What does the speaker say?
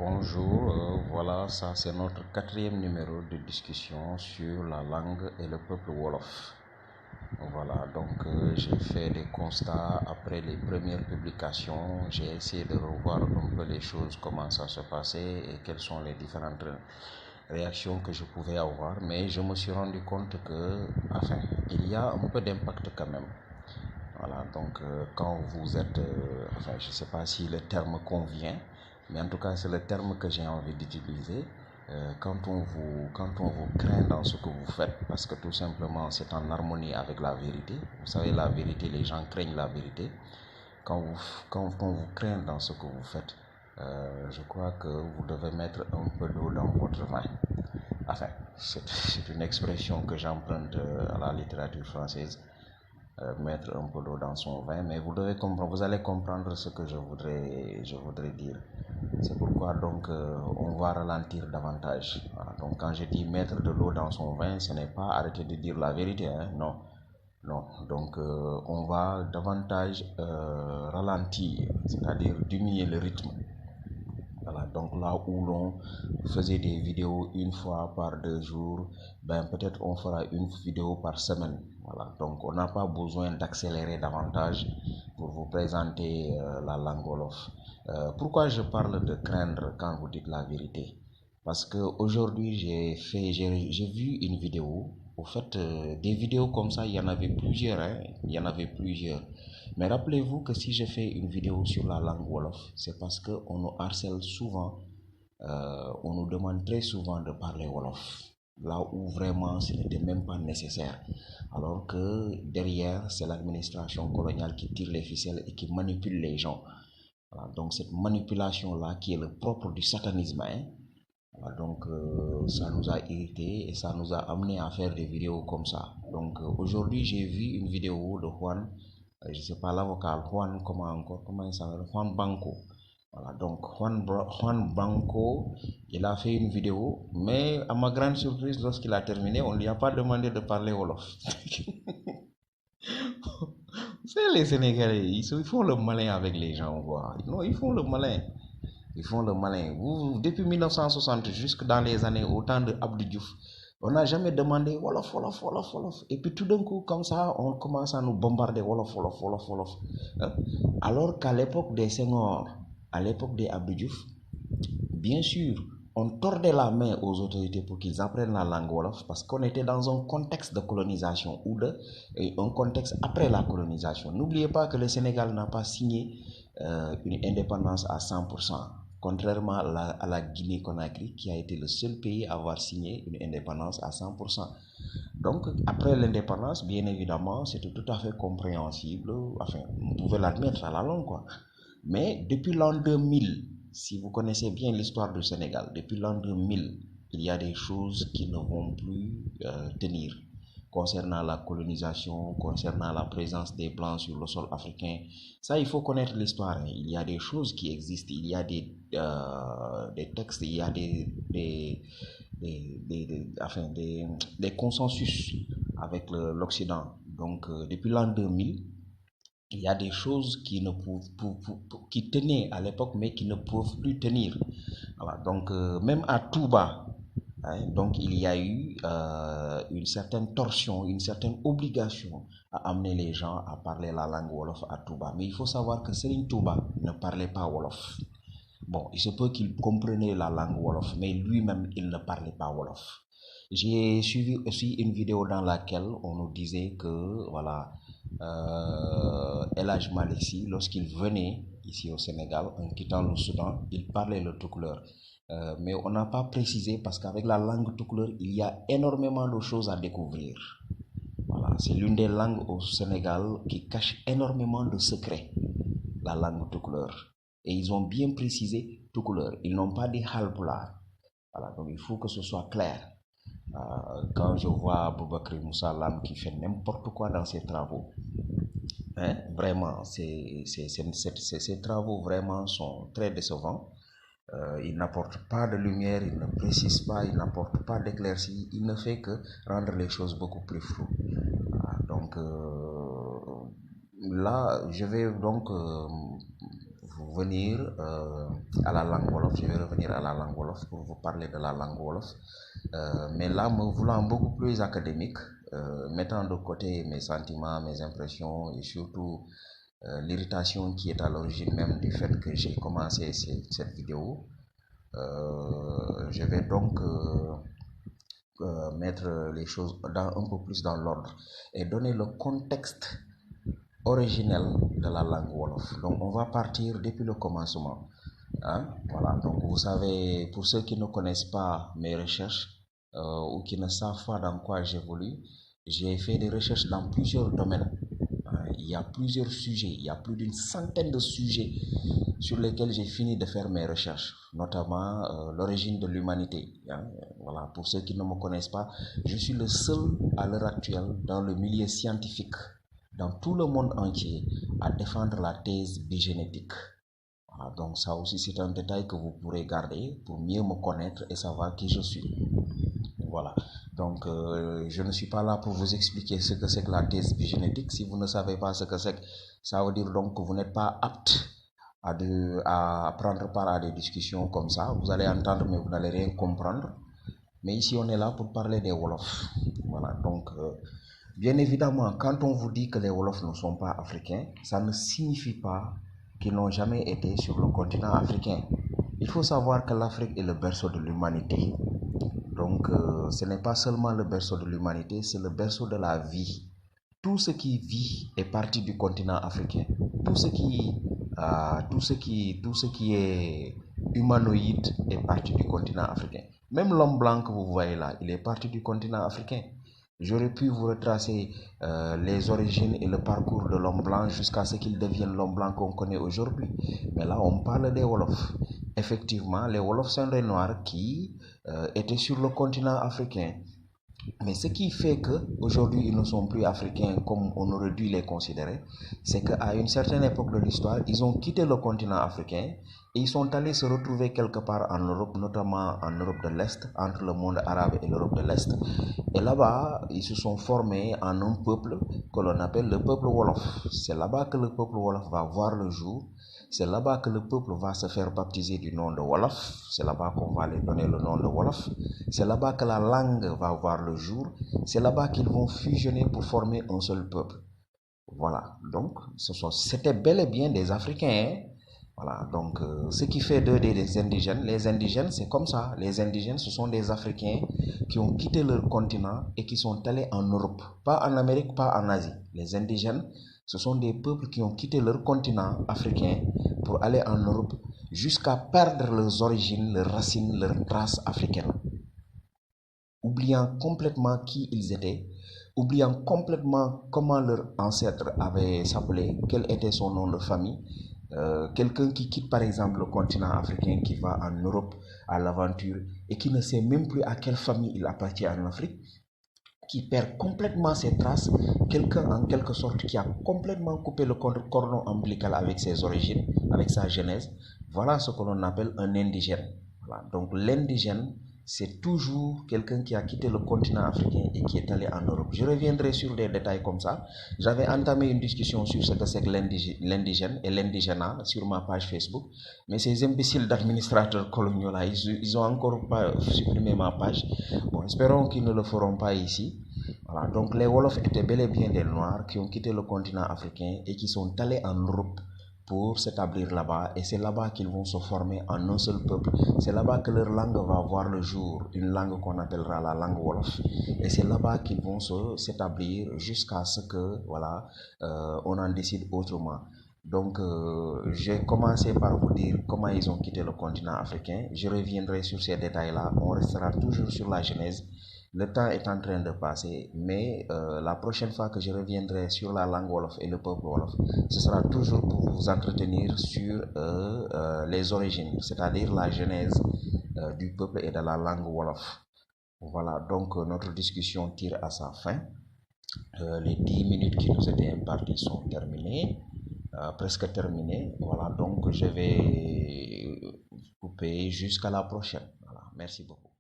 Bonjour, voilà, ça c'est notre quatrième numéro de discussion sur la langue et le peuple Wolof. Voilà, donc j'ai fait des constats après les premières publications, j'ai essayé de revoir un peu les choses, comment ça se passait et quelles sont les différentes réactions que je pouvais avoir, mais je me suis rendu compte que, enfin, il y a un peu d'impact quand même. Voilà, donc quand vous êtes, enfin, je ne sais pas si le terme convient, mais en tout cas, c'est le terme que j'ai envie d'utiliser. Quand on vous craint dans ce que vous faites, parce que tout simplement, c'est en harmonie avec la vérité. Vous savez, la vérité, les gens craignent la vérité. Quand on vous craint dans ce que vous faites, je crois que vous devez mettre un peu d'eau dans votre vin. Enfin, c'est une expression que j'emprunte à la littérature française. Mettre un peu d'eau dans son vin, mais vous allez comprendre ce que je voudrais dire. C'est pourquoi donc on va ralentir davantage. Voilà. Donc quand je dis mettre de l'eau dans son vin, ce n'est pas arrêter de dire la vérité, hein? Non, non. Donc on va davantage ralentir, c'est-à-dire diminuer le rythme. Voilà, donc là où l'on faisait des vidéos une fois par 2 jours, ben peut-être on fera une vidéo par semaine. Voilà, donc on n'a pas besoin d'accélérer davantage pour vous présenter la langue Wolof. Pourquoi je parle de craindre quand vous dites la vérité? Parce que aujourd'hui j'ai vu une vidéo. Au fait, des vidéos comme ça, il y en avait plusieurs, hein, il y en avait plusieurs. Mais rappelez-vous que si je fais une vidéo sur la langue Wolof, c'est parce qu'on nous harcèle souvent, on nous demande très souvent de parler Wolof, là où vraiment ce n'était même pas nécessaire. Alors que derrière, c'est l'administration coloniale qui tire les ficelles et qui manipule les gens. Voilà, donc cette manipulation-là qui est le propre du satanisme, hein. Voilà, donc ça nous a irrités et ça nous a amené à faire des vidéos comme ça. Donc aujourd'hui, j'ai vu une vidéo de Juan, je ne sais pas l'avocat, comment il s'appelle, Juan Banco. Voilà, donc Juan Banco, il a fait une vidéo, mais à ma grande surprise, lorsqu'il a terminé, on ne lui a pas demandé de parler Wolof. Vous savez, les Sénégalais, ils font le malin avec les gens, quoi. Non, ils font le malin. Ils font le malin. Depuis 1960 jusque dans les années au temps de Abdou Diouf, on n'a jamais demandé Wolof, Wolof, Wolof, Wolof. Et puis tout d'un coup, comme ça, on commence à nous bombarder Wolof, Wolof, Wolof, Wolof. Hein? Alors qu'à l'époque des Senghor, à l'époque des Abdou Diouf, bien sûr, on tordait la main aux autorités pour qu'ils apprennent la langue Wolof parce qu'on était dans un contexte de colonisation un contexte après la colonisation. N'oubliez pas que le Sénégal n'a pas signé une indépendance à 100%, contrairement à la Guinée-Conakry qui a été le seul pays à avoir signé une indépendance à 100%. Donc, après l'indépendance, bien évidemment, c'était tout à fait compréhensible. Enfin, on pouvait l'admettre à la longue, quoi. Mais depuis l'an 2000, si vous connaissez bien l'histoire du Sénégal, depuis l'an 2000, il y a des choses qui ne vont plus tenir concernant la colonisation, concernant la présence des Blancs sur le sol africain. Ça, il faut connaître l'histoire, hein. Il y a des choses qui existent, il y a des textes, il y a enfin, des consensus avec l'Occident. Donc, depuis l'an 2000, il y a des choses qui tenaient à l'époque, mais qui ne peuvent plus tenir. Voilà, donc, même à Touba, hein, donc il y a eu une certaine torsion, une certaine obligation à amener les gens à parler la langue Wolof à Touba. Mais il faut savoir que Serigne Touba ne parlait pas Wolof. Bon, il se peut qu'il comprenait la langue Wolof, mais lui-même, il ne parlait pas Wolof. J'ai suivi aussi une vidéo dans laquelle on nous disait que, voilà, El Hadj Malick Sy, lorsqu'il venait ici au Sénégal, en quittant le Soudan, il parlait le toucouleur. Mais on n'a pas précisé parce qu'avec la langue toucouleur, il y a énormément de choses à découvrir. Voilà, c'est l'une des langues au Sénégal qui cache énormément de secrets, la langue toucouleur. Et ils ont bien précisé toucouleur. Ils n'ont pas dit halpulaar. Voilà, donc il faut que ce soit clair. Quand je vois Aboubakry Moussa Lam qui fait n'importe quoi dans ses travaux, hein, vraiment, ces travaux vraiment sont très décevants. Il n'apporte pas de lumière, il ne précise pas, il n'apporte pas d'éclaircie, il ne fait que rendre les choses beaucoup plus floues. Donc là, je vais donc venir à la langue Wolof. Je vais revenir à la langue Wolof pour vous parler de la langue Wolof. Mais là, me voulant beaucoup plus académique, mettant de côté mes sentiments, mes impressions et surtout l'irritation qui est à l'origine même du fait que j'ai commencé cette vidéo, je vais donc mettre les choses un peu plus dans l'ordre et donner le contexte originel de la langue Wolof. Donc on va partir depuis le commencement. Hein? Voilà, donc vous savez, pour ceux qui ne connaissent pas mes recherches ou qui ne savent pas dans quoi j'évolue, j'ai fait des recherches dans plusieurs domaines. Il y a plusieurs sujets, il y a plus d'une centaine de sujets sur lesquels j'ai fini de faire mes recherches, notamment l'origine de l'humanité. Hein? Voilà, pour ceux qui ne me connaissent pas, je suis le seul à l'heure actuelle dans le milieu scientifique, dans tout le monde entier, à défendre la thèse bigénétique. Voilà, donc ça aussi c'est un détail que vous pourrez garder pour mieux me connaître et savoir qui je suis. Voilà, donc je ne suis pas là pour vous expliquer ce que c'est que la thèse bigénétique. Si vous ne savez pas ce que c'est, ça veut dire donc que vous n'êtes pas apte à prendre part à des discussions comme ça. Vous allez entendre mais vous n'allez rien comprendre. Mais ici on est là pour parler des Wolofs. Voilà, donc bien évidemment quand on vous dit que les Wolofs ne sont pas africains, ça ne signifie pas qu'ils n'ont jamais été sur le continent africain. Il faut savoir que l'Afrique est le berceau de l'humanité. Donc ce n'est pas seulement le berceau de l'humanité, c'est le berceau de la vie. Tout ce qui vit est parti du continent africain. Tout ce qui est humanoïde est parti du continent africain. Même l'homme blanc que vous voyez là, il est parti du continent africain. J'aurais pu vous retracer les origines et le parcours de l'homme blanc jusqu'à ce qu'il devienne l'homme blanc qu'on connaît aujourd'hui. Mais là, on parle des Wolofs. Effectivement, les Wolofs sont des Noirs qui étaient sur le continent africain. Mais ce qui fait qu'aujourd'hui, ils ne sont plus africains comme on aurait dû les considérer, c'est qu'à une certaine époque de l'histoire, ils ont quitté le continent africain et ils sont allés se retrouver quelque part en Europe, notamment en Europe de l'Est, entre le monde arabe et l'Europe de l'Est. Et là-bas, ils se sont formés en un peuple que l'on appelle le peuple Wolof. C'est là-bas que le peuple Wolof va voir le jour. C'est là-bas que le peuple va se faire baptiser du nom de Wolof. C'est là-bas qu'on va les donner le nom de Wolof. C'est là-bas que la langue va voir le jour. C'est là-bas qu'ils vont fusionner pour former un seul peuple. Voilà, donc c'était bel et bien des Africains. Hein? Voilà, donc ce qui fait d'eux des indigènes, les indigènes c'est comme ça. Les indigènes ce sont des Africains qui ont quitté leur continent et qui sont allés en Europe. Pas en Amérique, pas en Asie. Les indigènes, ce sont des peuples qui ont quitté leur continent africain pour aller en Europe jusqu'à perdre leurs origines, leurs racines, leurs traces africaines. Oubliant complètement qui ils étaient, oubliant complètement comment leur ancêtre avait s'appelé, quel était son nom de famille. Quelqu'un qui quitte par exemple le continent africain, qui va en Europe à l'aventure et qui ne sait même plus à quelle famille il appartient en Afrique, qui perd complètement ses traces, quelqu'un en quelque sorte qui a complètement coupé le cordon ombilical avec ses origines, avec sa genèse. Voilà ce que l'on appelle un indigène. Voilà. Donc l'indigène, c'est toujours quelqu'un qui a quitté le continent africain et qui est allé en Europe. Je reviendrai sur des détails comme ça. J'avais entamé une discussion sur ce que c'est que l'indigène et l'indigénat sur ma page Facebook. Mais ces imbéciles d'administrateurs coloniaux là, ils ont encore pas supprimé ma page. Bon, espérons qu'ils ne le feront pas ici. Voilà. Donc les Wolofs étaient bel et bien des Noirs qui ont quitté le continent africain et qui sont allés en Europe pour s'établir là-bas, et c'est là-bas qu'ils vont se former en un seul peuple. C'est là-bas que leur langue va voir le jour, une langue qu'on appellera la langue Wolof, et c'est là-bas qu'ils vont s'établir jusqu'à ce que voilà, on en décide autrement. Donc j'ai commencé par vous dire comment ils ont quitté le continent africain. Je reviendrai sur ces détails-là. On restera toujours sur la genèse. Le temps est en train de passer, mais la prochaine fois que je reviendrai sur la langue Wolof et le peuple Wolof, ce sera toujours pour vous entretenir sur les origines, c'est-à-dire la genèse du peuple et de la langue Wolof. Voilà, donc notre discussion tire à sa fin. Les 10 minutes qui nous étaient imparties sont terminées, presque terminées. Voilà, donc je vais couper jusqu'à la prochaine. Voilà, merci beaucoup.